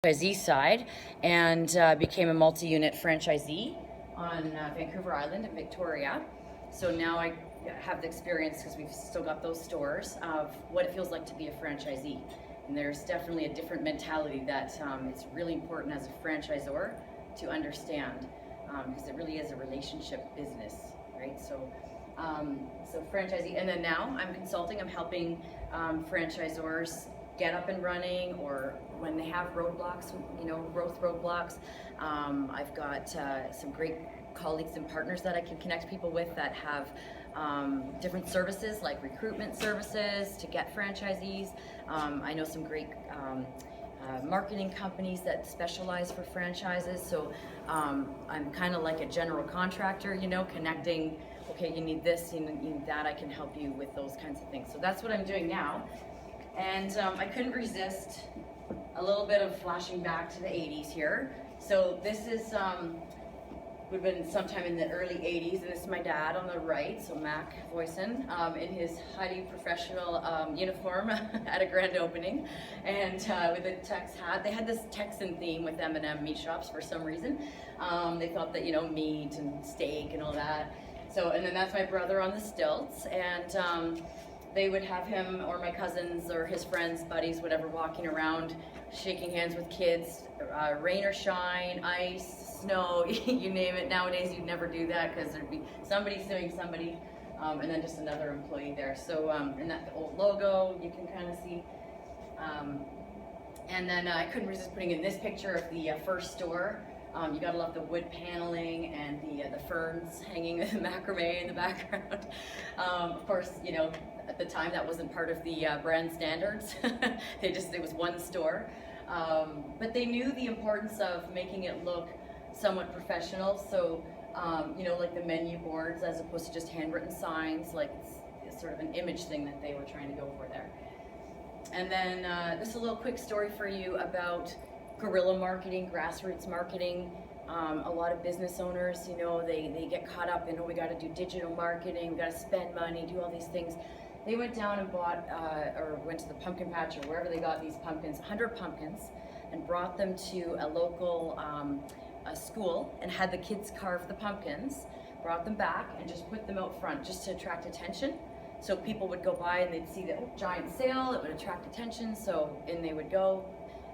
franchisee side and became a multi-unit franchisee on Vancouver Island in Victoria. So now I have the experience, because we've still got those stores, of what it feels like to be a franchisee. And there's definitely a different mentality that it's really important as a franchisor to understand, because it really is a relationship business, right? So franchisee, and then now I'm consulting. I'm helping franchisors get up and running, or when they have roadblocks, growth roadblocks. I've got some great colleagues and partners that I can connect people with that have different services, like recruitment services to get franchisees. I know some great marketing companies that specialize for franchises. So I'm kind of like a general contractor, connecting, okay, you need this, you need that, I can help you with those kinds of things. So that's what I'm doing now. And I couldn't resist a little bit of flashing back to the 80s here. So this is, would have been sometime in the early 80s, and this is my dad on the right, so Mac Voisin, in his highly professional uniform at a grand opening, and with a Tex hat. They had this Texan theme with M&M meat shops for some reason. They thought that, meat and steak and all that. So, and then that's my brother on the stilts, and they would have him or my cousins or his friends, buddies, whatever, walking around, shaking hands with kids, rain or shine, ice, snow, you name it. Nowadays you'd never do that, because there'd be somebody suing somebody, and then just another employee there. So, and that old logo, you can kind of see. And then I couldn't resist putting in this picture of the first store. You gotta love the wood paneling and the ferns hanging, the macrame in the background. Of course, at the time that wasn't part of the brand standards. It was one store. But they knew the importance of making it look somewhat professional. So, like the menu boards, as opposed to just handwritten signs, like it's sort of an image thing that they were trying to go for there. And then this is a little quick story for you about guerrilla marketing, grassroots marketing. A lot of business owners, they get caught up in, we got to do digital marketing, we got to spend money, do all these things. They went down and bought, or went to the pumpkin patch or wherever they got these pumpkins, 100 pumpkins, and brought them to a local a school and had the kids carve the pumpkins, brought them back and just put them out front just to attract attention. So people would go by and they'd see the giant sale, it would attract attention, so in they would go.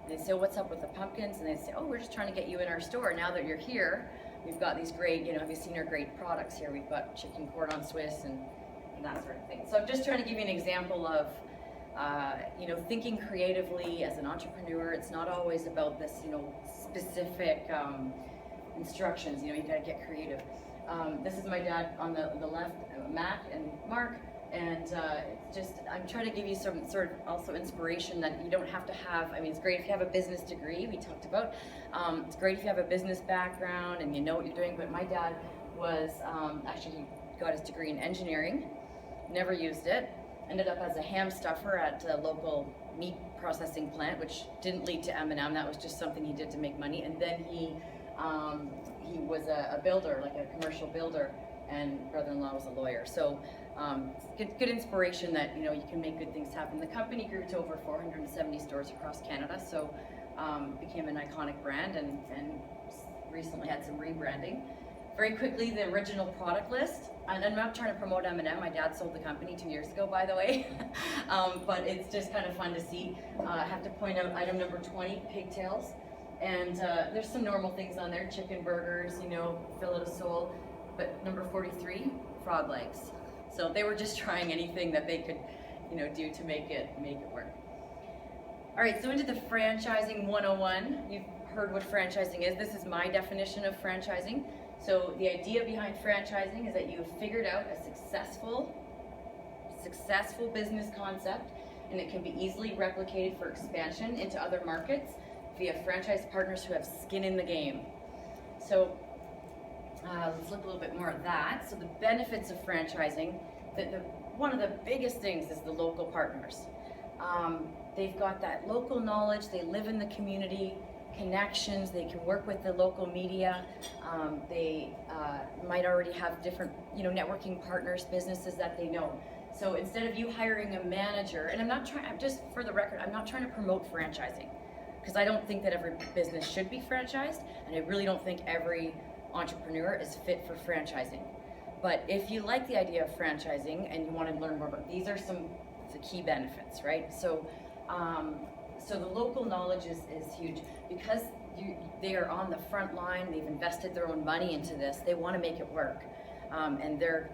And they'd say, what's up with the pumpkins? And they'd say, we're just trying to get you in our store. Now that you're here, we've got these great, have you seen our great products here? We've got chicken cordon Swiss and that sort of thing. So I'm just trying to give you an example of, thinking creatively as an entrepreneur. It's not always about this, specific instructions. You got to get creative. This is my dad on the left, Mac and Mark. And I'm trying to give you some sort of also inspiration that you don't have to have. It's great if you have a business degree, we talked about. It's great if you have a business background and you know what you're doing, but my dad was, actually he got his degree in engineering, never used it, ended up as a ham stuffer at a local meat processing plant, which didn't lead to M&M, that was just something he did to make money. And then he was a builder, like a commercial builder, and brother-in-law was a lawyer. So good inspiration that you can make good things happen. The company grew to over 470 stores across Canada, so became an iconic brand, and recently had some rebranding. Very quickly, the original product list, and I'm not trying to promote M&M, my dad sold the company 2 years ago, by the way, but it's just kind of fun to see. I have to point out item number 20, pigtails, and there's some normal things on there, chicken burgers, fillet of sole. But number 43, frog legs. So they were just trying anything that they could, do to make it work. All right, so into the franchising 101. You've heard what franchising is. This is my definition of franchising. So the idea behind franchising is that you've figured out a successful business concept, and it can be easily replicated for expansion into other markets via franchise partners who have skin in the game. So let's look a little bit more at that. So the benefits of franchising, one of the biggest things is the local partners. They've got that local knowledge, they live in the community, connections, they can work with the local media, they might already have different networking partners, businesses that they know. So instead of you hiring a manager, and I'm just for the record, I'm not trying to promote franchising, because I don't think that every business should be franchised, and I really don't think every entrepreneur is fit for franchising. But if you like the idea of franchising and you want to learn more about, these are some of the key benefits, right? So, so the local knowledge is huge, because they are on the front line. They've invested their own money into this. They want to make it work, and they're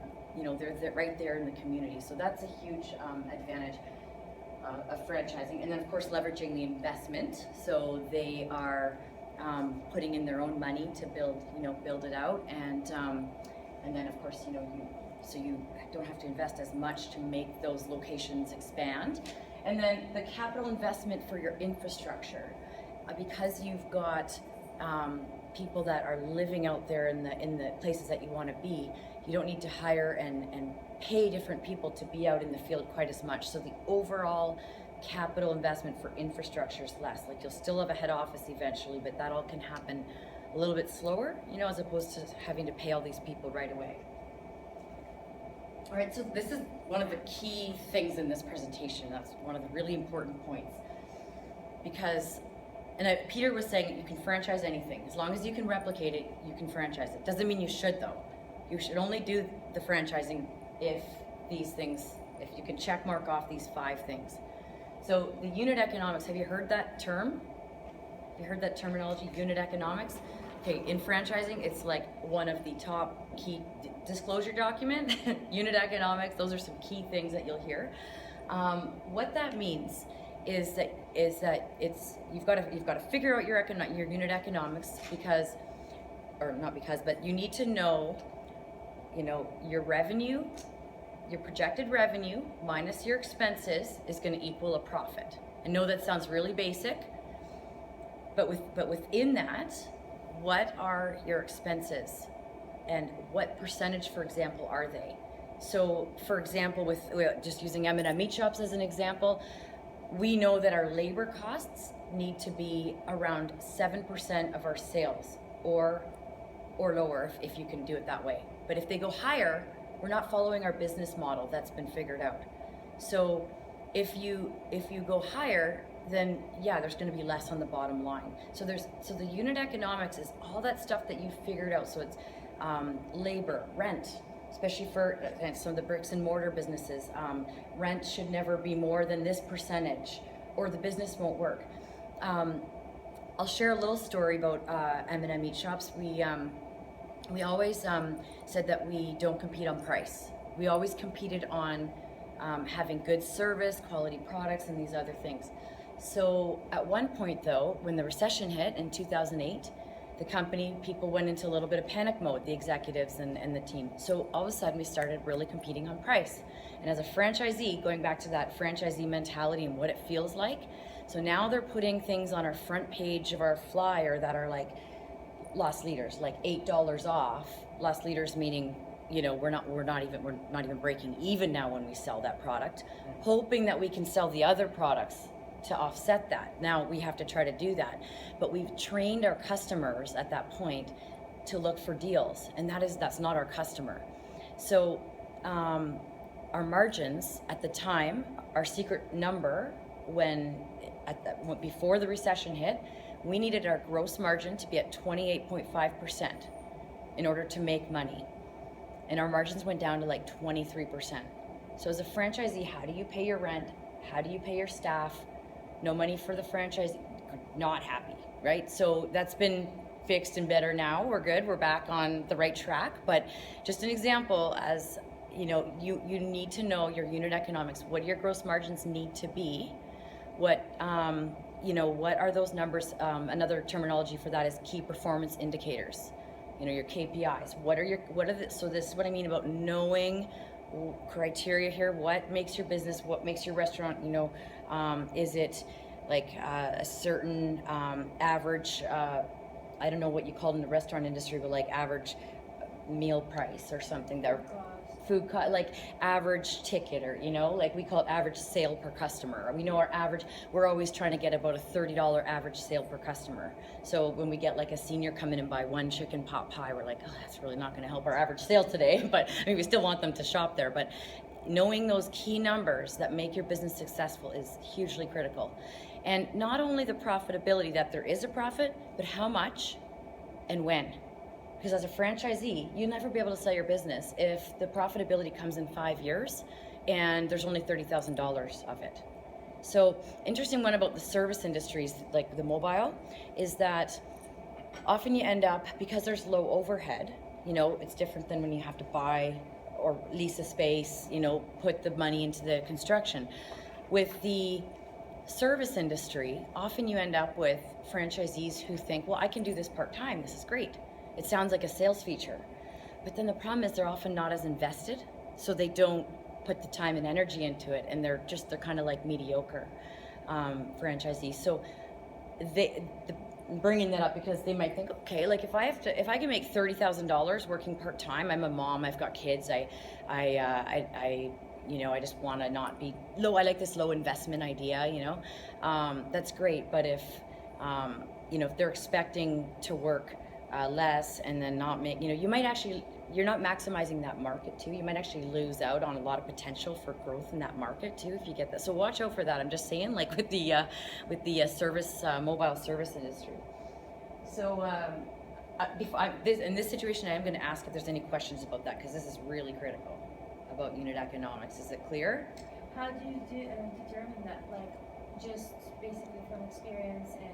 right there in the community. So that's a huge advantage of franchising. And then of course leveraging the investment. So they are putting in their own money to build it out, and then of course you don't have to invest as much to make those locations expand. And then the capital investment for your infrastructure, because you've got people that are living out there in the places that you want to be. You don't need to hire and pay different people to be out in the field quite as much. So the overall capital investment for infrastructure is less. Like, you'll still have a head office eventually, but that all can happen a little bit slower, as opposed to having to pay all these people right away. All right, so this is one of the key things in this presentation. That's one of the really important points, because Peter was saying you can franchise anything. As long as you can replicate it, you can franchise it. Doesn't mean you should, though. You should only do the franchising if you can check mark off these 5 things. So the unit economics, have you heard that term? Have you heard that terminology, unit economics? Okay, in franchising, it's like one of the top key disclosure document, unit economics. Those are some key things that you'll hear. What that means is that you've got to figure out your unit economics, but you need to know, your revenue, your projected revenue minus your expenses is going to equal a profit. I know that sounds really basic, but within that, what are your expenses and what percentage, for example, are they? So, for example, with just using M&M Meat Shops as an example, we know that our labor costs need to be around 7% of our sales, or lower if you can do it that way. But if they go higher, we're not following our business model that's been figured out. So if you go higher, then yeah, there's going to be less on the bottom line. So the unit economics is all that stuff that you figured out. So it's labor, rent, especially for some of the bricks and mortar businesses. Rent should never be more than this percentage, or the business won't work. I'll share a little story about M&M Meat Shops. We always said that we don't compete on price. We always competed on having good service, quality products, and these other things. So at one point, though, when the recession hit in 2008, people went into a little bit of panic mode, the executives and the team. So all of a sudden we started really competing on price. And as a franchisee, going back to that franchisee mentality and what it feels like, so now they're putting things on our front page of our flyer that are like loss leaders, like $8 off. Loss leaders meaning, we're not even breaking even now when we sell that product, hoping that we can sell the other products to offset that. Now we have to try to do that, but we've trained our customers at that point to look for deals, and that's not our customer. So our margins at the time, our secret number before the recession hit, we needed our gross margin to be at 28.5% in order to make money, and our margins went down to like 23%. So as a franchisee, how do you pay your rent? How do you pay your staff? No money for the franchise, not happy, right? So that's been fixed and better now. We're good. We're back on the right track. But just an example, as you need to know your unit economics. What do your gross margins need to be? What are those numbers? Another terminology for that is key performance indicators. Your KPIs. So this is what I mean about knowing criteria here. What makes your business? What makes your restaurant? Is it like a certain average? I don't know what you call it in the restaurant industry, but like average meal price or something. That food cost, like average ticket, or like we call it average sale per customer. We know our average. We're always trying to get about a $30 average sale per customer. So when we get like a senior come in and buy one chicken pot pie, we're like, oh, that's really not going to help our average sale today. But we still want them to shop there. But knowing those key numbers that make your business successful is hugely critical. And not only the profitability, that there is a profit, but how much and when. Because as a franchisee, you'll never be able to sell your business if the profitability comes in 5 years and there's only $30,000 of it. So interesting one about the service industries, like the mobile, is that often you end up, because there's low overhead, you know, it's different than when you have to buy or lease a space, you know, put the money into the construction. With the service industry, often you end up with franchisees who think, well, I can do this part-time, this is great. It sounds like a sales feature. But then the problem is they're often not as invested, so they don't put the time and energy into it, and they're kind of like mediocre franchisees. So bringing that up because they might think, okay, like if I can make $30,000 working part-time, I'm a mom, I've got kids, you know, I just want to not be low. I like this low investment idea, you know, that's great. But if, you know, if they're expecting to work less and then not make, you know, you're not maximizing that market too. You might actually lose out on a lot of potential for growth in that market too if you get that. So watch out for that. I'm just saying, like with the mobile service industry. So in this situation, I am going to ask if there's any questions about that, because this is really critical about unit economics. Is it clear? How do you determine that? Like, just basically from experience and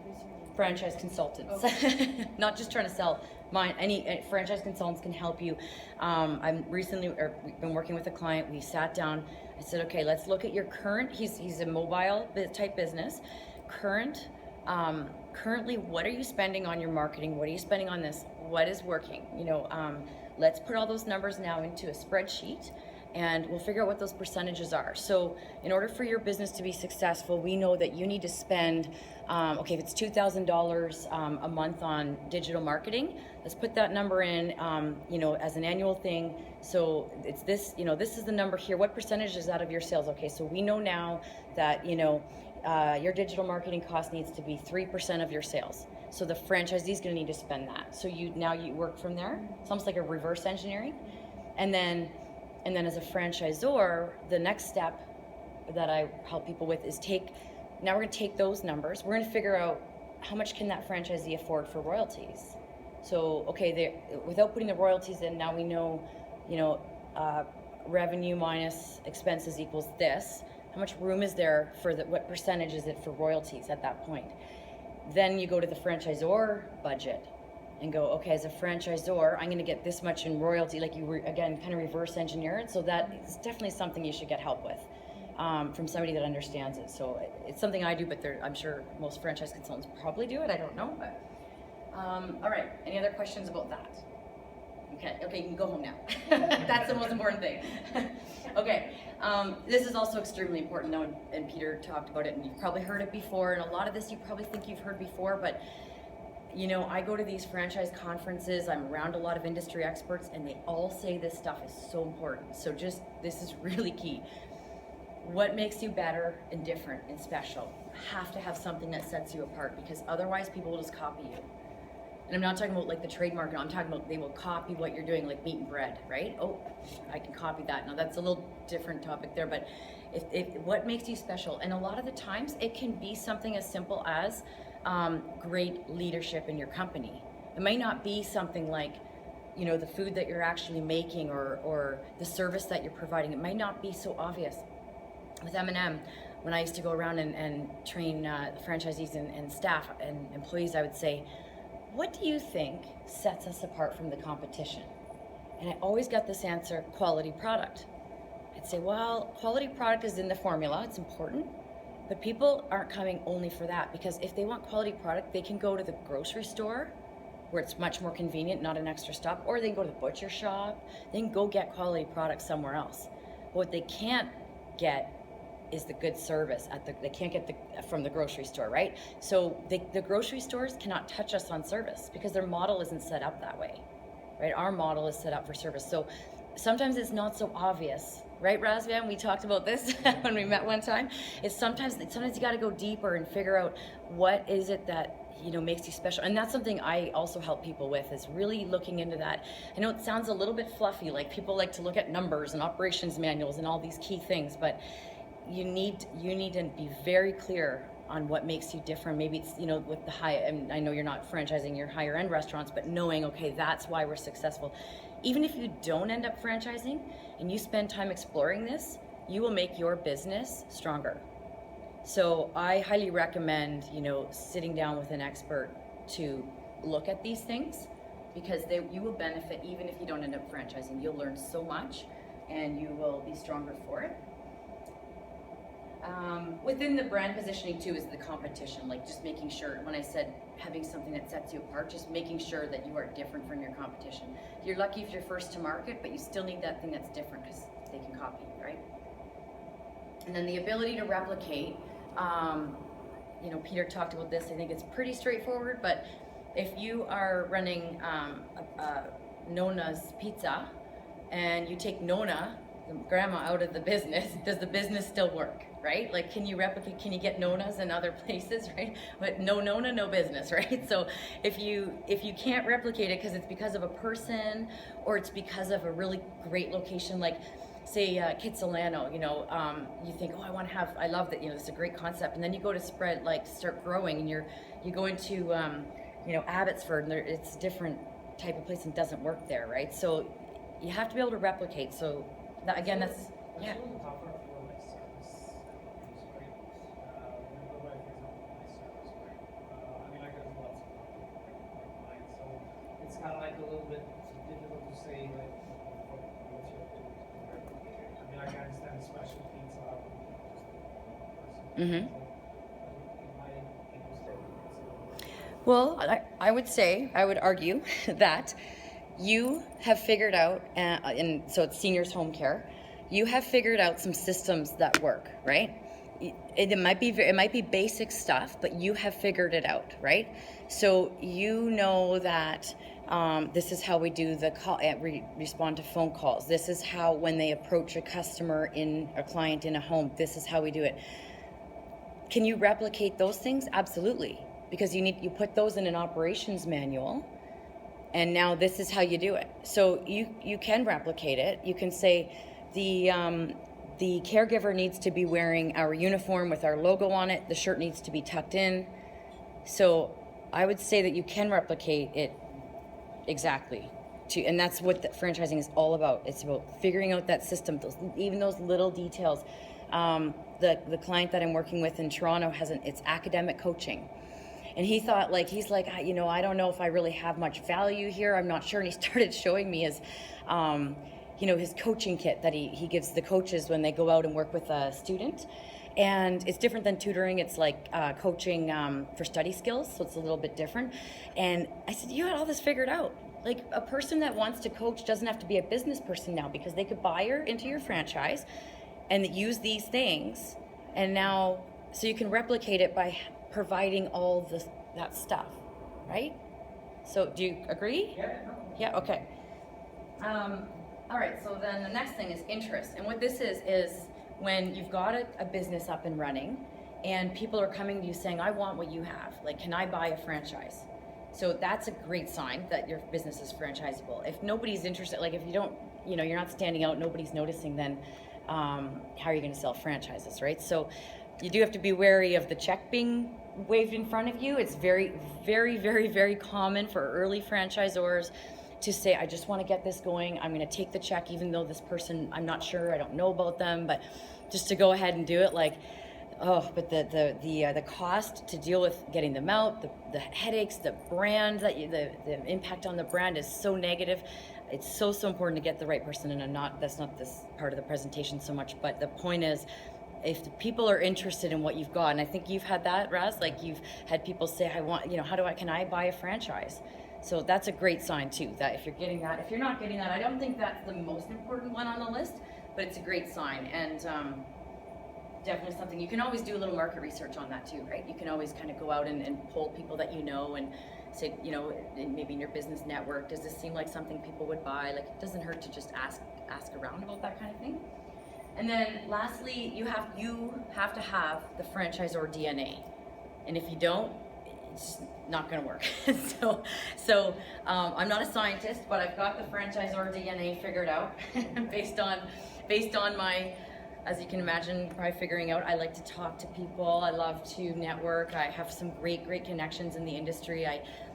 research? Franchise consultants. Okay. Not just trying to sell mine. Any franchise consultants can help you. We've been working with a client. We sat down. I said, okay, let's look at your current. He's a mobile type business. Currently, what are you spending on your marketing? What are you spending on this? What is working? You know, let's put all those numbers now into a spreadsheet, and we'll figure out what those percentages are. So in order for your business to be successful, we know that you need to spend, okay, if it's $2,000 a month on digital marketing, let's put that number in, you know, as an annual thing. So it's this, you know, this is the number here. What percentage is out of your sales? Okay, so we know now that, you know, your digital marketing cost needs to be 3% of your sales. So the franchisee is going to need to spend that. So you work from there. It's almost like a reverse engineering. And then as a franchisor, the next step that I help people with is now we're going to take those numbers. We're going to figure out how much can that franchisee afford for royalties. So, okay, without putting the royalties in, now we know, you know, revenue minus expenses equals this. How much room is there for what percentage is it for royalties at that point? Then you go to the franchisor budget and go, okay, as a franchisor, I'm going to get this much in royalty. Like again, kind of reverse engineer it. So that is definitely something you should get help with from somebody that understands it. So it's something I do, but I'm sure most franchise consultants probably do it. I don't know. But all right. Any other questions about that? Okay, you can go home now. That's the most important thing. Okay, this is also extremely important though, and Peter talked about it, and you've probably heard it before, and a lot of this you probably think you've heard before, but you know, I go to these franchise conferences, I'm around a lot of industry experts, and they all say this stuff is so important. So this is really key. What makes you better and different and special? You have to have something that sets you apart, because otherwise people will just copy you. And I'm not talking about like the trademark, I'm talking about they will copy what you're doing, like meat and bread, right? Oh, I can copy that. Now that's a little different topic there, but if what makes you special? And a lot of the times it can be something as simple as great leadership in your company. It might not be something like, you know, the food that you're actually making or the service that you're providing. It might not be so obvious. With M&M, when I used to go around and train franchisees and staff and employees, I would say, what do you think sets us apart from the competition? And I always got this answer, quality product. I'd say, well, quality product is in the formula, it's important, but people aren't coming only for that, because if they want quality product, they can go to the grocery store where it's much more convenient, not an extra stop, or they can go to the butcher shop, they can go get quality product somewhere else. But what they can't get is the good service they can't get from the grocery store, right? So the grocery stores cannot touch us on service because their model isn't set up that way, right? Our model is set up for service. So sometimes it's not so obvious, right, Razvan? We talked about this when we met one time. It's sometimes you got to go deeper and figure out what is it that, you know, makes you special. And that's something I also help people with, is really looking into that. I know it sounds a little bit fluffy, like people like to look at numbers and operations manuals and all these key things, but you need to be very clear on what makes you different. Maybe it's, you know, with the high, and I know you're not franchising your higher end restaurants, but knowing, okay, that's why we're successful. Even if you don't end up franchising and you spend time exploring this, you will make your business stronger. So I highly recommend, you know, sitting down with an expert to look at these things, because you will benefit even if you don't end up franchising. You'll learn so much and you will be stronger for it. Within the brand positioning too is the competition, like just making sure, when I said having something that sets you apart, just making sure that you are different from your competition. You're lucky if you're first to market, but you still need that thing that's different because they can copy you, right? And then the ability to replicate, you know, Peter talked about this, I think it's pretty straightforward, but if you are running Nona's Pizza and you take Nona, the grandma, out of the business, does the business still work, right? Like, can you replicate, can you get Nonas in other places, right? But no Nona, no business, right? So if you can't replicate it because it's because of a person or it's because of a really great location, like say Kitsilano, you know, you think, oh, I love that, you know, this is a great concept, and then you go to start growing, and you go into, you know, Abbotsford, and it's a different type of place and doesn't work there, right? So you have to be able to replicate. So that, again, that's yeah. It's a little tougher for like service companies, right? When I go by, for example, my service, right? I mean, I got lots of clients, so it's kind of like a little bit difficult to say like what's your opinion to replicate it. I mean, I can understand the special pizza just one person. Mm-hmm. So, Well, I would say, I would argue that you have figured out, and so it's seniors home care, you have figured out some systems that work, right? It might be basic stuff, but you have figured it out, right? So you know that this is how we do the call, respond to phone calls. This is how, when they approach a client in a home, this is how we do it. Can you replicate those things? Absolutely. Because you put those in an operations manual, and now this is how you do it. So you can replicate it. You can say the caregiver needs to be wearing our uniform with our logo on it. The shirt needs to be tucked in. So I would say that you can replicate it exactly. And that's what the franchising is all about. It's about figuring out that system, even those little details. The client that I'm working with in Toronto it's academic coaching. And he's like, you know, I don't know if I really have much value here. I'm not sure. And he started showing me his, you know, his coaching kit that he gives the coaches when they go out and work with a student. And it's different than tutoring. It's like coaching for study skills. So it's a little bit different. And I said, you had all this figured out. Like, a person that wants to coach doesn't have to be a business person now, because they could buy her into your franchise and use these things. And now, so you can replicate it by providing all that stuff, right? So do you agree? yeah. Yeah, okay. All right, so then the next thing is interest. And what this is when you've got a business up and running and people are coming to you saying, I want what you have. Like, can I buy a franchise? So that's a great sign that your business is franchisable. If nobody's interested, like if you don't, you know, you're not standing out, nobody's noticing, then how are you gonna sell franchises, right? So you do have to be wary of the check being waved in front of you. It's very, very, very, very common for early franchisors to say, I just want to get this going. I'm going to take the check, even though this person, I'm not sure, I don't know about them, but just to go ahead and do it. Like, oh, but the cost to deal with getting them out, the headaches, the brand, the impact on the brand is so negative. It's so important to get the right person. And that's not this part of the presentation so much, but the point is, if the people are interested in what you've got, and I think you've had that, Raz, like you've had people say, I want, you know, can I buy a franchise? So that's a great sign too, that if you're getting that. If you're not getting that, I don't think that's the most important one on the list, but it's a great sign. And definitely something, you can always do a little market research on that too, right? You can always kind of go out and poll people that you know and say, you know, maybe in your business network, does this seem like something people would buy? Like, it doesn't hurt to just ask around about that kind of thing. And then lastly, you have to have the franchisor DNA. And if you don't, it's not gonna work. so I'm not a scientist, but I've got the franchisor DNA figured out based on my as you can imagine, probably figuring out, I like to talk to people. I love to network. I have some great connections in the industry.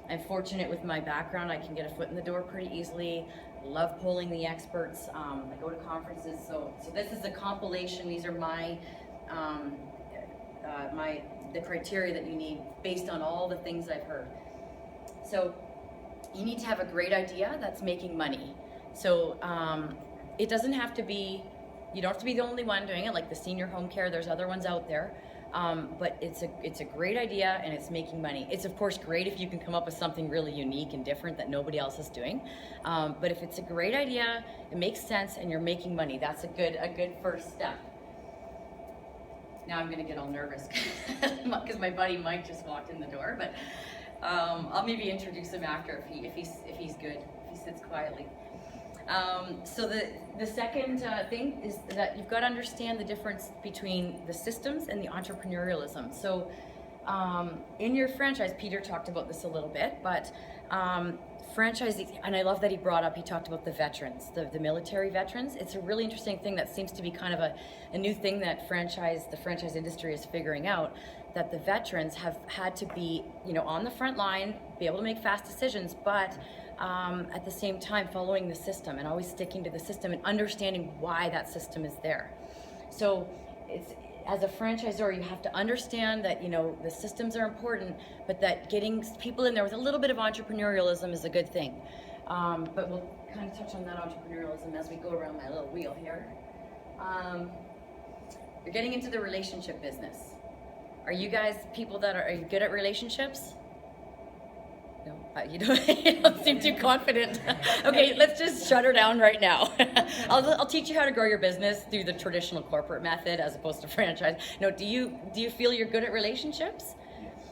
I'm fortunate with my background. I can get a foot in the door pretty easily. I love polling the experts. I go to conferences. So this is a compilation. These are my the criteria that you need based on all the things I've heard. So you need to have a great idea that's making money. So it doesn't have to be, you don't have to be the only one doing it, like the senior home care, there's other ones out there. But it's a great idea and it's making money. It's of course great if you can come up with something really unique and different that nobody else is doing. But if it's a great idea, it makes sense and you're making money, that's a good first step. Now I'm gonna get all nervous because my buddy Mike just walked in the door, but I'll maybe introduce him after if he's good, if he sits quietly. So the second thing is that you've got to understand the difference between the systems and the entrepreneurialism. So in your franchise, Peter talked about this a little bit, but franchisees, and I love that he talked about the veterans, the military veterans. It's a really interesting thing that seems to be kind of a new thing that the franchise industry is figuring out, that the veterans have had to be, on the front line, be able to make fast decisions, but at the same time following the system and always sticking to the system and understanding why that system is there. So as a franchisor, you have to understand that the systems are important, but that getting people in there with a little bit of entrepreneurialism is a good thing. But we'll kind of touch on that entrepreneurialism as we go around my little wheel here. You're getting into the relationship business. Are you guys people that are you good at relationships? No, you don't seem too confident. Okay, let's just shut her down right now. I'll teach you how to grow your business through the traditional corporate method as opposed to franchise. No, do you feel you're good at relationships?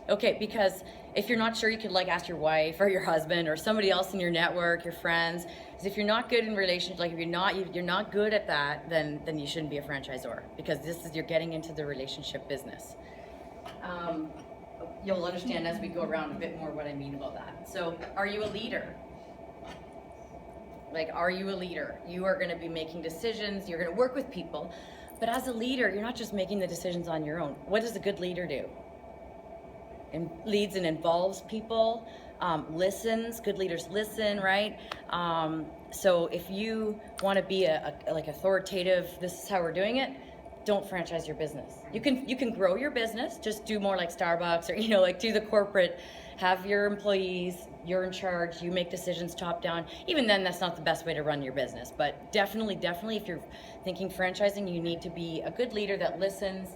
Okay, because if you're not sure, you could ask your wife or your husband or somebody else in your network, your friends. Because if you're not good in relationships, if you're not good at that, then you shouldn't be a franchisor, because you're getting into the relationship business. You'll understand as we go around a bit more what I mean about that. So, are you a leader? Are you a leader? You are going to be making decisions, you're going to work with people, but as a leader, you're not just making the decisions on your own. What does a good leader do? And leads and involves people, listens. Good leaders listen, right? So if you want to be a authoritative, this is how we're doing it, don't franchise your business. You can grow your business, just do more like Starbucks, or do the corporate, have your employees, you're in charge, you make decisions top down. Even then, that's not the best way to run your business. But definitely if you're thinking franchising, you need to be a good leader that listens,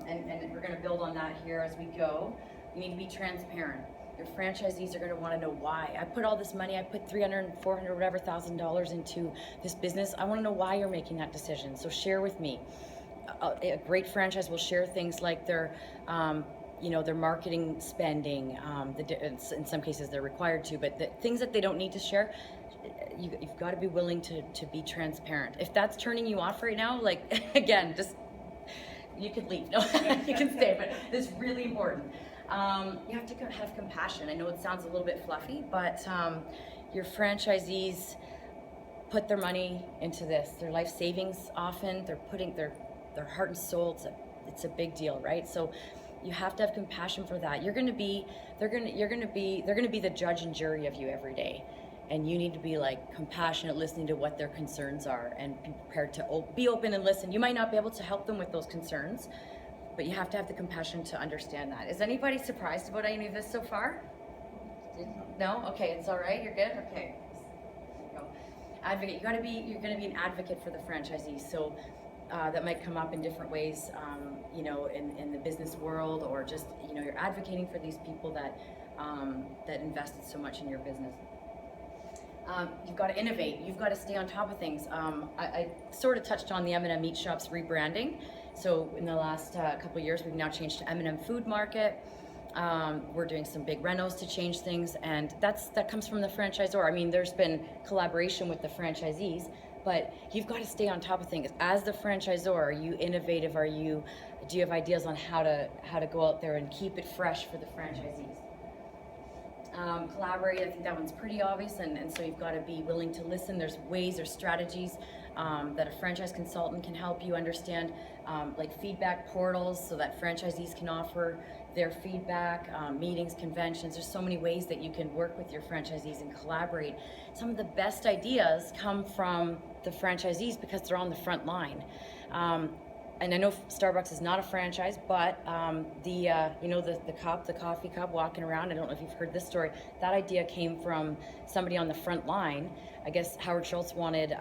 and we're going to build on that here as we go. You need to be transparent. Your franchisees are going to want to know why. I put all this money, I put $300, $400, whatever $1,000 into this business. I want to know why you're making that decision. So share with me. A great franchise will share things like their marketing spending. In some cases they're required to, but the things that they don't need to share, you've got to be willing to be transparent. If that's turning you off right now, again, just you could leave. No, you can stay, but this is really important. You have to have compassion. I know it sounds a little bit fluffy, but your franchisees put their money into this, their life savings. Often they're putting their heart and soul. It's a big deal, right? So you have to have compassion for that. They're going to be the judge and jury of you every day, and you need to be compassionate, listening to what their concerns are, and be prepared to be open and listen. You might not be able to help them with those concerns, but you have to have the compassion to understand that. Is anybody surprised about any of this so far? No? Okay, it's all right. You're good. Okay. Advocate. You're going to be an advocate for the franchisees. So that might come up in different ways, in the business world, or just you're advocating for these people that invested so much in your business. You've got to innovate. You've got to stay on top of things. I sort of touched on the M&M Meat Shop's rebranding. So in the last couple of years, we've now changed to M&M Food Market. We're doing some big renos to change things, and that comes from the franchisor. I mean, there's been collaboration with the franchisees, but you've got to stay on top of things. As the franchisor, are you innovative? Do you have ideas on how to go out there and keep it fresh for the franchisees? Collaborate, I think that one's pretty obvious, and so you've got to be willing to listen. There's ways or strategies that a franchise consultant can help you understand, like feedback portals, so that franchisees can offer their feedback, meetings, conventions. There's so many ways that you can work with your franchisees and collaborate. Some of the best ideas come from the franchisees because they're on the front line. And I know Starbucks is not a franchise, but the coffee cup walking around, I don't know if you've heard this story, that idea came from somebody on the front line. I guess Howard Schultz wanted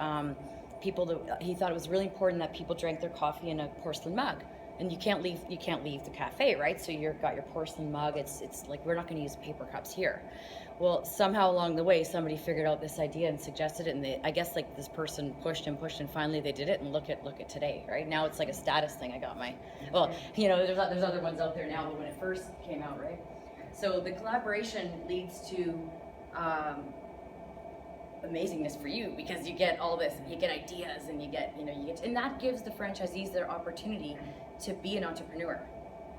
he thought it was really important that people drank their coffee in a porcelain mug. And you can't leave the cafe, right? So you've got your porcelain mug. It's like, we're not going to use paper cups here. Well, somehow along the way, somebody figured out this idea and suggested it, and I guess like this person pushed and finally they did it. And look at today, right? Now it's like a status thing. I got my, well, there's other ones out there now, but when it first came out, right? So the collaboration leads to amazingness for you, because you get all this, you get ideas, and and that gives the franchisees their opportunity to be an entrepreneur,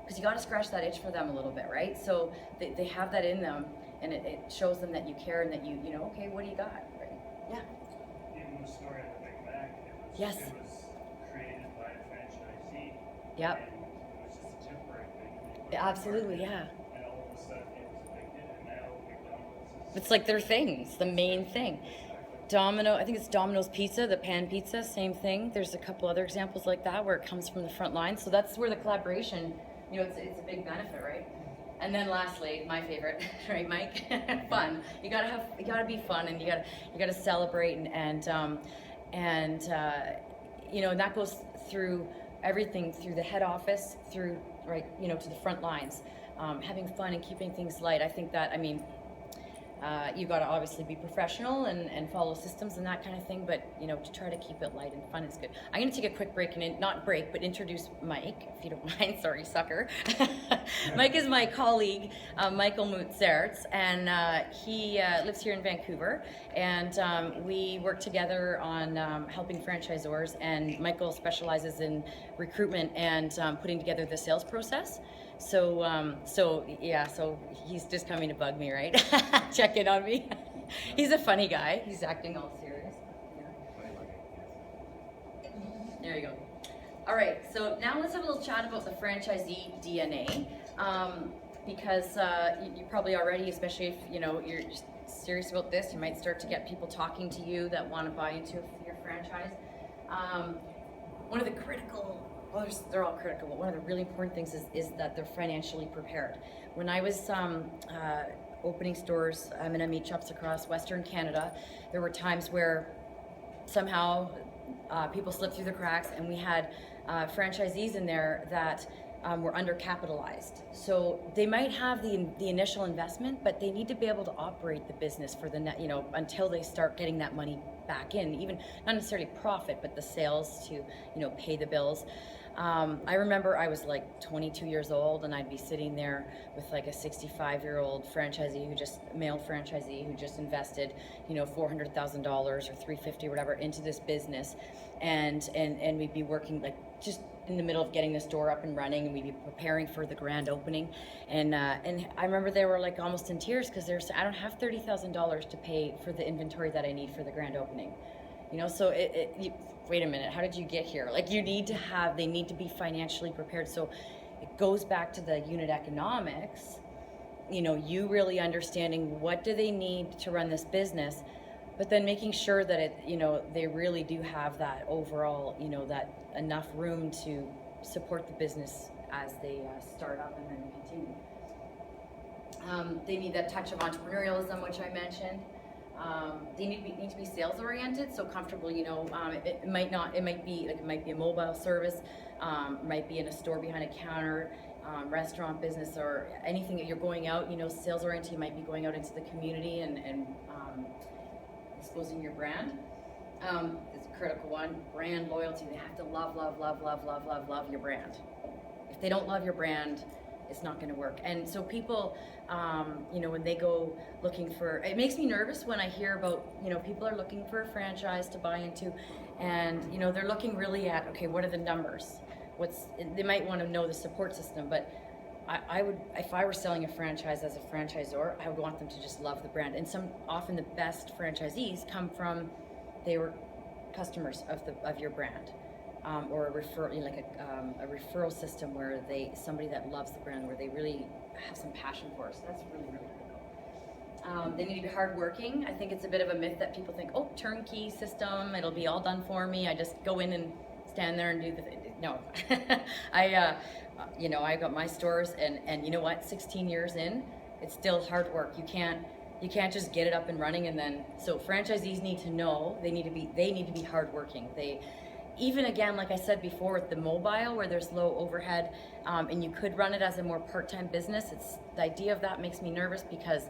because you got to scratch that itch for them a little bit, right? So they have that in them, and it shows them that you care and that you okay, what do you got, right? Yeah. Even the story of the Big Mac, Yes. It was created by a franchisee. Yep. And it was just a temporary thing. Absolutely, yeah. And all of a sudden it was a big hit, and now McDonald's is. It's like their thing. It's the main thing. I think it's Domino's Pizza, the pan pizza, same thing. There's a couple other examples like that where it comes from the front line. So that's where the collaboration, it's a big benefit, right? And then lastly, my favorite, right, Mike? Fun. You gotta be fun, and you gotta celebrate, and that goes through everything, through the head office, through to the front lines. Having fun and keeping things light. I think that, you got to obviously be professional and follow systems and that kind of thing, but to try to keep it light and fun is good. I'm going to take a quick break and not break, but introduce Mike, if you don't mind. Sorry, sucker. Mike is my colleague, Michael Mutzerts, and he lives here in Vancouver, and we work together on helping franchisors, and Michael specializes in recruitment and putting together the sales process. So he's just coming to bug me, right? Check in on me. He's a funny guy. He's acting all serious. There you go. All right, so now let's have a little chat about the franchisee DNA, because you probably already, especially if you're serious about this, you might start to get people talking to you that want to buy into your franchise. One of the critical, well, they're all critical, but one of the really important things is that they're financially prepared. When I was opening stores, in meat shops across Western Canada, there were times where somehow people slipped through the cracks, and we had franchisees in there that were undercapitalized. So they might have the initial investment, but they need to be able to operate the business for the until they start getting that money back in, even not necessarily profit, but the sales to pay the bills. I remember I was like 22 years old, and I'd be sitting there with like a 65-year-old franchisee male franchisee who just invested, $400,000 or $350,000 or whatever into this business, and we'd be working like just in the middle of getting the store up and running, and we'd be preparing for the grand opening, and I remember they were like almost in tears because they were saying, I don't have $30,000 to pay for the inventory that I need for the grand opening. So wait a minute, how did you get here? Like they need to be financially prepared. So it goes back to the unit economics, you really understanding what do they need to run this business, but then making sure that they really do have that overall, that enough room to support the business as they start up and then continue. They need that touch of entrepreneurialism, which I mentioned. They need to be sales oriented, so comfortable. It might be a mobile service, might be in a store behind a counter, restaurant business, or anything that you're going out. Sales oriented. You might be going out into the community and exposing your brand. It's a critical one. Brand loyalty. They have to love your brand. If they don't love your brand, it's not going to work. And so people, when they go looking for, it makes me nervous when I hear about, people are looking for a franchise to buy into, and, they're looking really at, okay, what are the numbers? They might want to know the support system, but I would, if I were selling a franchise as a franchisor, I would want them to just love the brand. And often the best franchisees come from, they were customers of your brand, or a referral system where somebody that loves the brand, where they really have some passion for it. So that's really, really critical. They need to be hardworking. I think it's a bit of a myth that people think, oh, turnkey system, it'll be all done for me. I just go in and stand there and do the thing. No, I got my stores, and you know what? 16 years in, it's still hard work. You can't just get it up and running and then. So franchisees need to know they need to be hardworking. Even again, like I said before, with the mobile where there's low overhead, and you could run it as a more part-time business. The idea of that makes me nervous because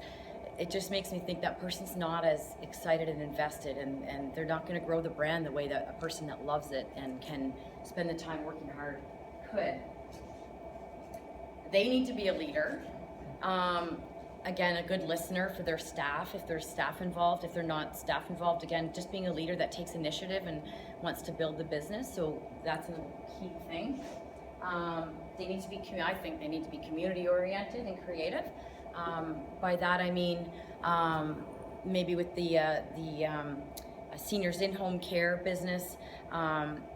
it just makes me think that person's not as excited and invested, and they're not going to grow the brand the way that a person that loves it and can spend the time working hard could. They need to be a leader. Again, a good listener for their staff, if there's staff involved. If they're not staff involved, again, just being a leader that takes initiative and wants to build the business. So that's a key thing. They need to be, I think they need to be community oriented and creative. By that I mean maybe with the seniors in-home care business,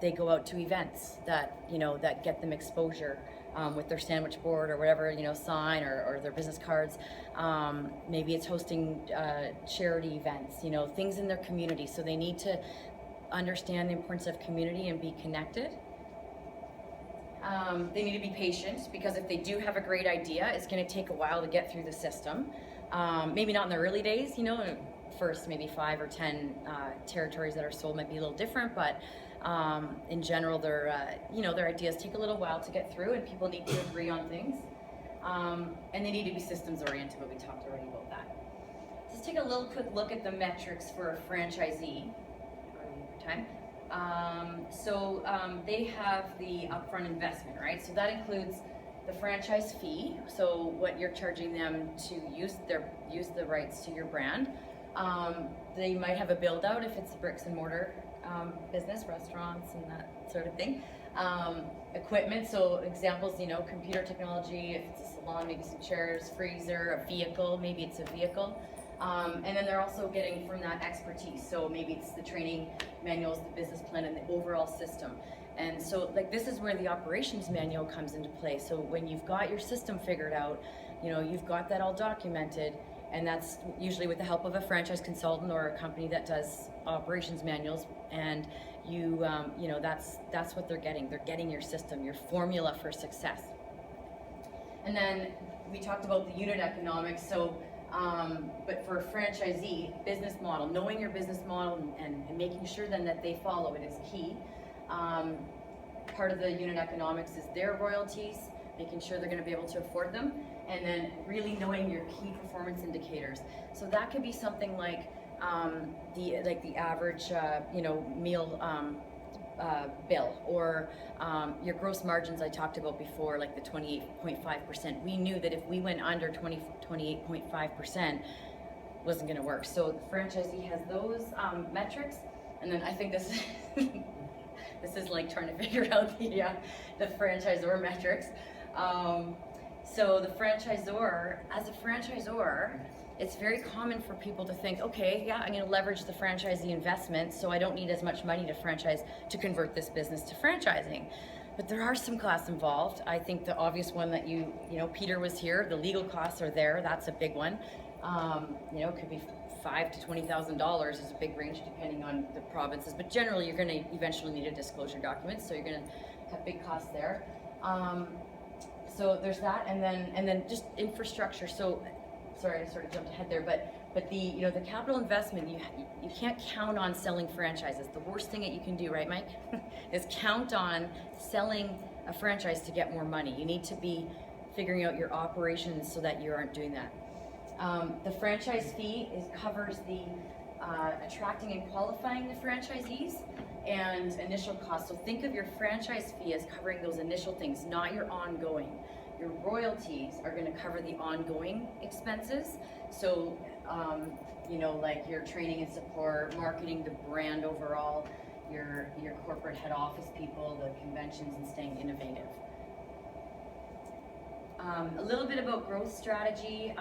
they go out to events that get them exposure with their sandwich board or whatever sign or their business cards. Maybe it's hosting charity events, things in their community. So they need to understand the importance of community and be connected. They need to be patient, because if they do have a great idea, it's going to take a while to get through the system. Maybe not in the early days, first maybe 5 or 10 territories that are sold might be a little different, but in general, their ideas take a little while to get through, and people need to agree on things. And they need to be systems oriented, but we talked already about that. So let's take a little quick look at the metrics for a franchisee. They have the upfront investment, right? So that includes the franchise fee, so what you're charging them to use the rights to your brand. They might have a build out if it's a bricks and mortar business, restaurants and that sort of thing. Equipment, so examples, computer technology, if it's a salon, maybe some chairs, freezer, a vehicle, maybe it's a vehicle. And then they're also getting from that expertise. So maybe it's the training manuals, the business plan, and the overall system. And so this is where the operations manual comes into play. So when you've got your system figured out, you've got that all documented, and that's usually with the help of a franchise consultant or a company that does operations manuals. And that's what they're getting. They're getting your system, your formula for success. And then we talked about the unit economics. So but for a franchisee, business model, knowing your business model and making sure then that they follow it is key. Part of the unit economics is their royalties, making sure they're going to be able to afford them, and then really knowing your key performance indicators. So that could be something like the average meal bill, or your gross margins I talked about before, like the 28.5%. We knew that if we went under 28.5%, wasn't going to work. So the franchisee has those metrics, and then I think this this is like trying to figure out the franchisor metrics. So the franchisor, as a franchisor, it's very common for people to think, okay, I'm going to leverage the franchisee investment, so I don't need as much money to franchise to convert this business to franchising. But there are some costs involved. I think the obvious one that Peter was here, the legal costs are there. That's a big one. It could be $5,000 to $20,000 is a big range depending on the provinces. But generally, you're going to eventually need a disclosure document, so you're going to have big costs there. So there's that, and then just infrastructure. So sorry, I sort of jumped ahead there, but the the capital investment, you can't count on selling franchises. The worst thing that you can do, right, Mike, is count on selling a franchise to get more money. You need to be figuring out your operations so that you aren't doing that. The franchise fee covers the attracting and qualifying the franchisees and initial costs. So think of your franchise fee as covering those initial things, not your ongoing. Your royalties are going to cover the ongoing expenses. So, like your training and support, marketing the brand overall, your corporate head office people, the conventions, and staying innovative. A little bit about growth strategy.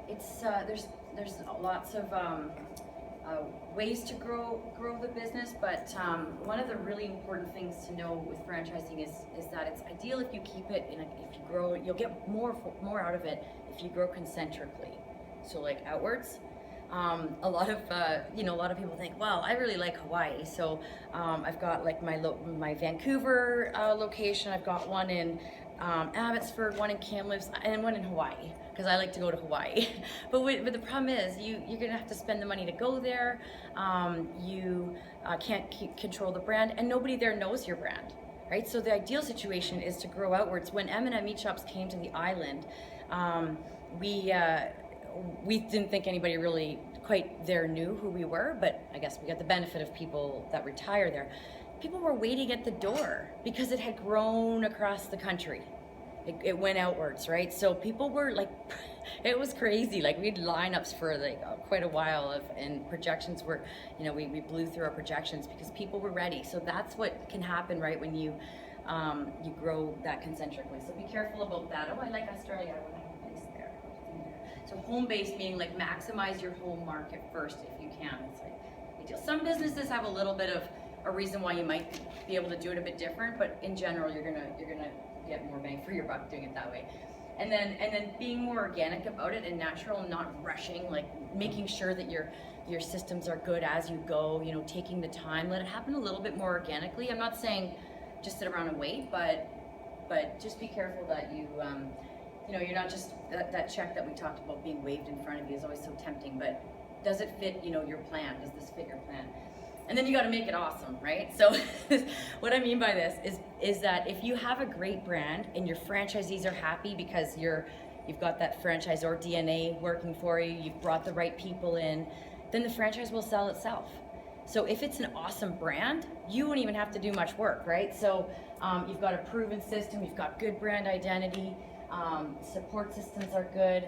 There's lots of ways to grow the business, but one of the really important things to know with franchising is that it's ideal if you keep it if you grow it, you'll get more out of it if you grow concentrically, so like outwards. A lot of people think, well, I really like Hawaii, so I've got like my Vancouver location. I've got one in Abbotsford, one in Kamloops, and one in Hawaii, because I like to go to Hawaii. but the problem is you're gonna have to spend the money to go there. You can't control the brand, and nobody there knows your brand, right? So the ideal situation is to grow outwards. When M&M Meat Shops came to the island, we didn't think anybody really quite there knew who we were, but I guess we got the benefit of people that retire there. People were waiting at the door because it had grown across the country. It went outwards, right? So people were like, it was crazy. Like we had lineups for like quite a while and projections were, we blew through our projections because people were ready. So that's what can happen, right, when you grow that concentrically. So be careful about that. Oh, I like Australia. I want to have a place there. So home-based meaning like maximize your home market first if you can. It's like ideal. Some businesses have a little bit of a reason why you might be able to do it a bit different, but in general, you're gonna get more bang for your buck doing it that way. And then being more organic about it and natural, not rushing, like making sure that your systems are good as you go, taking the time, let it happen a little bit more organically. I'm not saying just sit around and wait, but just be careful that you're not just that check that we talked about being waved in front of you is always so tempting, but does it fit, your plan? Does this fit your plan? And then you got to make it awesome, right? So what I mean by this is that if you have a great brand and your franchisees are happy because you've got that franchisor DNA working for you, you've brought the right people in, then the franchise will sell itself. So if it's an awesome brand, you won't even have to do much work, right? So you've got a proven system, you've got good brand identity, support systems are good.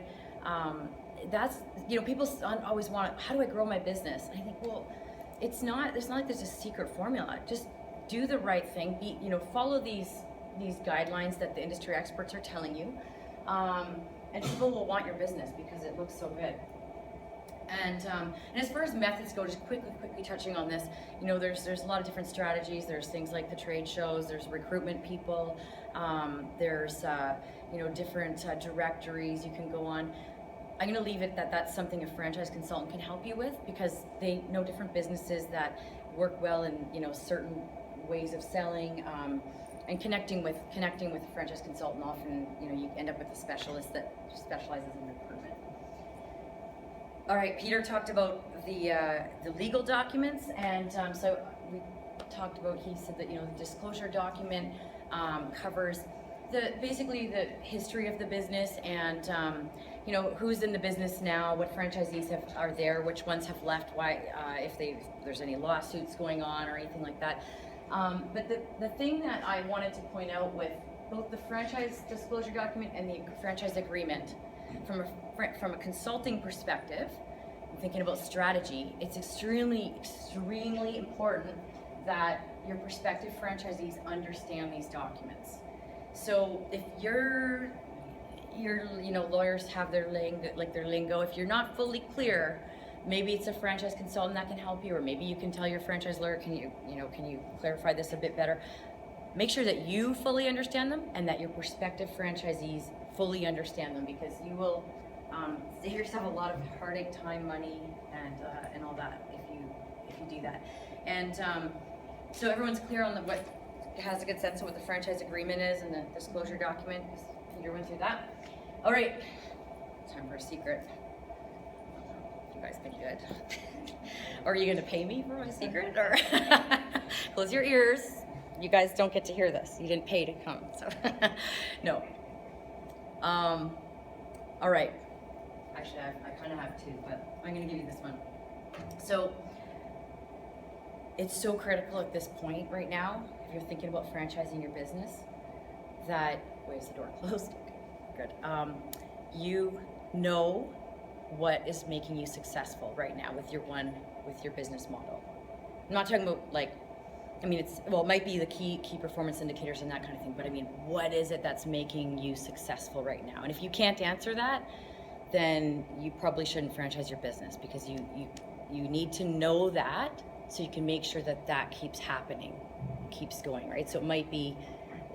That's, people always want, how do I grow my business? And I think, well, it's not like there's a secret formula. Just do the right thing. Follow these guidelines that the industry experts are telling you, and people will want your business because it looks so good. And as far as methods go, just quickly touching on this, there's a lot of different strategies. There's things like the trade shows. There's recruitment people. There's different directories you can go on. I'm going to leave it that's something a franchise consultant can help you with, because they know different businesses that work well in certain ways of selling, and connecting with a franchise consultant. Often you end up with a specialist that specializes in recruitment. All right, Peter talked about the legal documents, and so we talked about. He said that the disclosure document covers basically the history of the business and who's in the business now, what franchisees are there, which ones have left, why, if there's any lawsuits going on or anything like that. But the thing that I wanted to point out with both the franchise disclosure document and the franchise agreement, from a consulting perspective, I'm thinking about strategy, it's extremely important that your prospective franchisees understand these documents. So if your lawyers have their lingo, if you're not fully clear, maybe it's a franchise consultant that can help you, or maybe you can tell your franchise lawyer, can you clarify this a bit better? Make sure that you fully understand them and that your prospective franchisees fully understand them, because you will save yourself a lot of heartache, time, money, and all that if you do that. And so everyone's clear on what has a good sense of what the franchise agreement is and the disclosure document, because Peter went through that. All right, time for a secret. You guys think good? Or are you going to pay me for my secret? Or close your ears. You guys don't get to hear this. You didn't pay to come. So no. All right. Actually, I kind of have two, but I'm going to give you this one. So it's so critical at this point right now, if you're thinking about franchising your business, that, wait, is the door closed? Okay, good. You know what is making you successful right now with your business model. I'm not talking about it might be the key performance indicators and that kind of thing, but I mean, what is it that's making you successful right now? And if you can't answer that, then you probably shouldn't franchise your business, because you need to know that so you can make sure that that keeps happening, keeps going, right? So it might be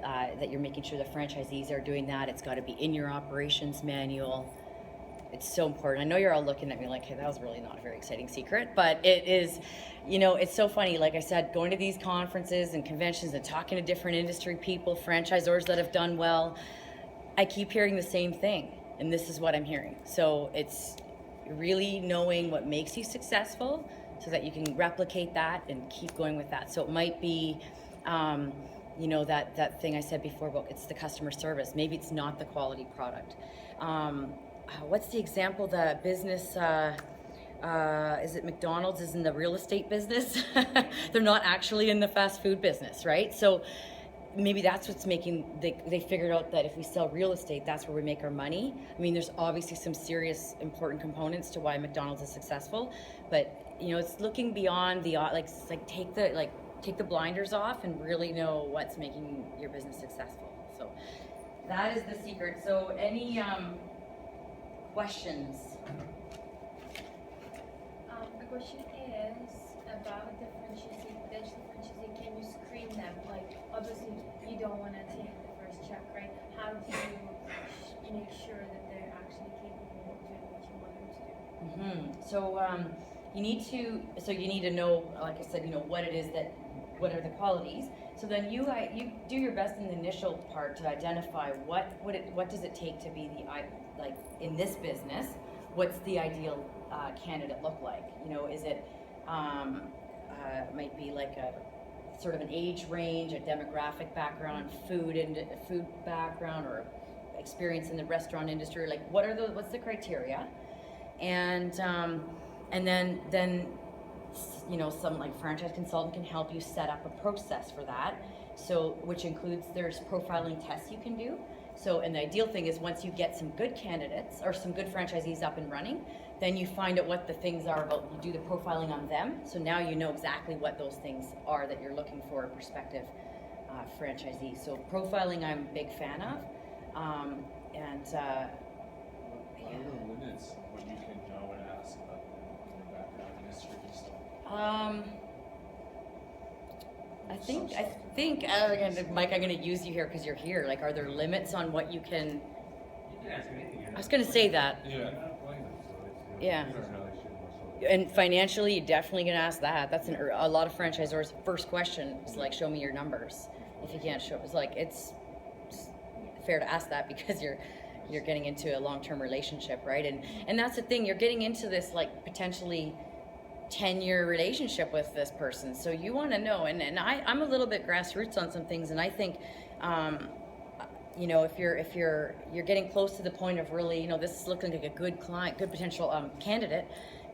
that you're making sure the franchisees are doing that. It's got to be in your operations manual. It's so important. I know you're all looking at me like, hey, that was really not a very exciting secret, but it is, you know, it's so funny. Like I said, going to these conferences and conventions and talking to different industry people, franchisors that have done well, I keep hearing the same thing, and this is what I'm hearing. So it's really knowing what makes you successful so that you can replicate that and keep going with that. So it might be, you know, that thing I said before about it's the customer service. Maybe it's not the quality product. What's the example? The business, is it McDonald's is in the real estate business? They're not actually in the fast food business, right? So maybe that's what's making, they figured out that if we sell real estate, that's where we make our money. I mean, there's obviously some serious important components to why McDonald's is successful, but you know, it's looking beyond the, take the blinders off and really know what's making your business successful. So that is the secret. So any questions? The question is about the franchisee, potential franchisee. Can you screen them? Like, obviously, you don't want to take the first check, right? How do you make sure that they're actually capable of doing what you want them to do? So you need to know, like I said, you know what it is that, what are the qualities. So then you do your best in the initial part to identify what does it take to be like in this business, what's the ideal candidate look like? You know, is it might be like a sort of an age range, a demographic background, food background, or experience in the restaurant industry? Like, what's the criteria? And then you know, some like franchise consultant can help you set up a process for that. So, which includes, there's profiling tests you can do. So, and the ideal thing is once you get some good candidates or some good franchisees up and running, then you find out what the things are about, you do the profiling on them. So now you know exactly what those things are that you're looking for a prospective franchisee. So profiling I'm a big fan of. What are the limits of what you can know and ask about their background and history and stuff? I think, again, Mike, I'm going to use you here because you're here. Like, are there limits on what you can? You can ask anything. I was going to say that. Yeah. Yeah. And financially, you're definitely going to ask that. That's a lot of franchisors' first question is like, show me your numbers. If you can't show, it's like it's fair to ask that because you're getting into a long-term relationship, right? And that's the thing. You're getting into this like potentially 10-year relationship with this person, so you want to know. And I'm a little bit grassroots on some things, and I think, you know, if you're getting close to the point of really, you know, this is looking like a good client, good potential candidate,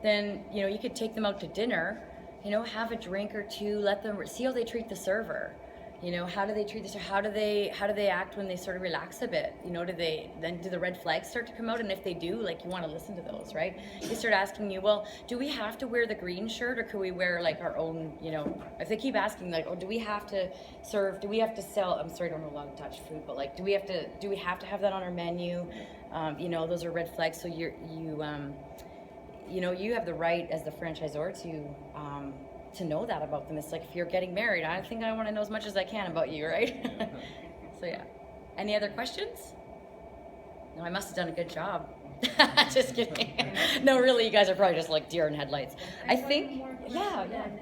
then you know you could take them out to dinner, you know, have a drink or two, let them see how they treat the server. You know, how do they treat this, or how do they act when they sort of relax a bit? You know, do the red flags start to come out? And if they do, like, you want to listen to those, right? They start asking you, well, do we have to wear the green shirt, or could we wear like our own, you know, if they keep asking like, oh, do we have to serve, do we have to sell, I'm sorry, I don't know a lot of Dutch food, but like, do we have to have that on our menu? You know, those are red flags. So you know, you have the right as the franchisor to know that about them. It's like if you're getting married, I think I want to know as much as I can about you, right? So yeah. Any other questions? No, I must have done a good job. Just kidding. No, really, you guys are probably just like deer in headlights. I think, yeah. Then,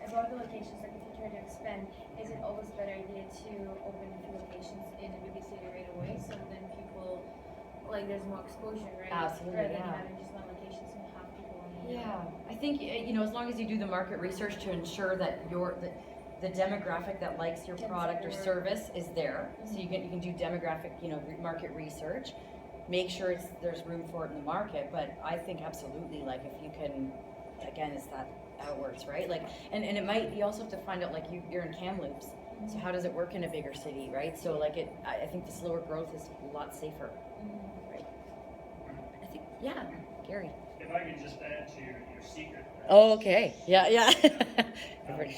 about the locations, like if you try to expand, is it always a better idea to open a few locations in a big city right away, so then people, like, there's more exposure, right? Absolutely, Rather than yeah. having just one location, so you have people in the Yeah, I think, you know, as long as you do the market research to ensure that the demographic that likes your product or service is there. So you can do demographic, you know, market research. Make sure there's room for it in the market. But I think absolutely, like, if you can, again, it's that how it works, right? Like, and it might, you also have to find out, like, you're in Kamloops. So how does it work in a bigger city, right? So like I think the slower growth is a lot safer, right? I think, yeah, Gary. If I could just add to your secret. Oh, okay. Yeah. I read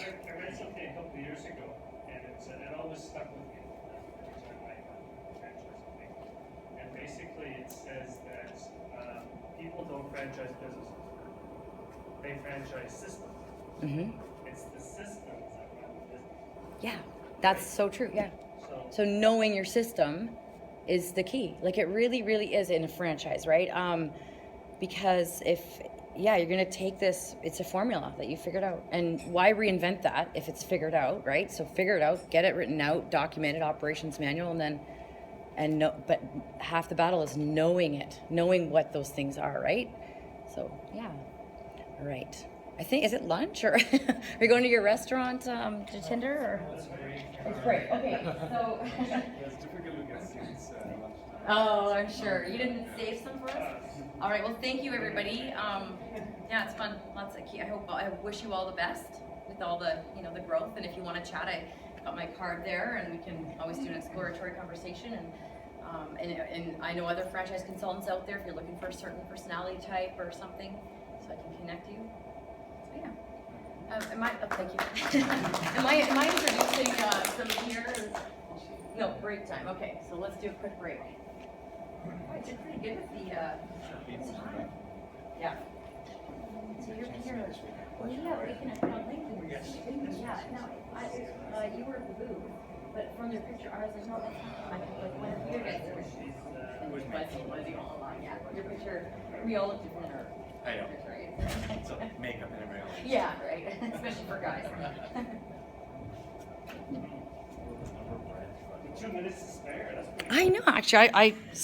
something a couple of years ago, and it always stuck with me every time I franchise something. And basically, it says that people don't franchise businesses. a franchise system. Mm-hmm. It's the systems that run the business. Yeah, that's so true. Yeah. So, So knowing your system is the key. Like it really, really is in a franchise, right? Because you're gonna take this. It's a formula that you figured out, and why reinvent that if it's figured out, right? So figure it out, get it written out, documented, operations manual, and then but half the battle is knowing it, knowing what those things are, right? So yeah, all right. I think, is it lunch or are you going to your restaurant, to Tinder or? That's great. It's great. Okay, so. It's difficult to get seats lunchtime. Oh, I'm sure. You didn't save some for us? All right, well, thank you, everybody. Yeah, it's fun. Lots of I wish you all the best with all the, the growth. And if you want to chat, I got my card there, and we can always do an exploratory conversation. And I know other franchise consultants out there if you're looking for a certain personality type or something, so I can connect you. So yeah. Thank you. am I introducing somebody here? No, break time. Okay, so let's do a quick break. I did pretty good with the time. Yeah. So you're here. Well, yeah, we can link. Yeah, no, you were at the booth, but from your picture, I was like, no, that's not like one of your guys. Fuzzy all along. Yeah, your picture. We all look different in our I know. pictures, right? So makeup and everything else. Yeah, right. Especially for guys. 2 minutes to spare, that's pretty I know, actually, I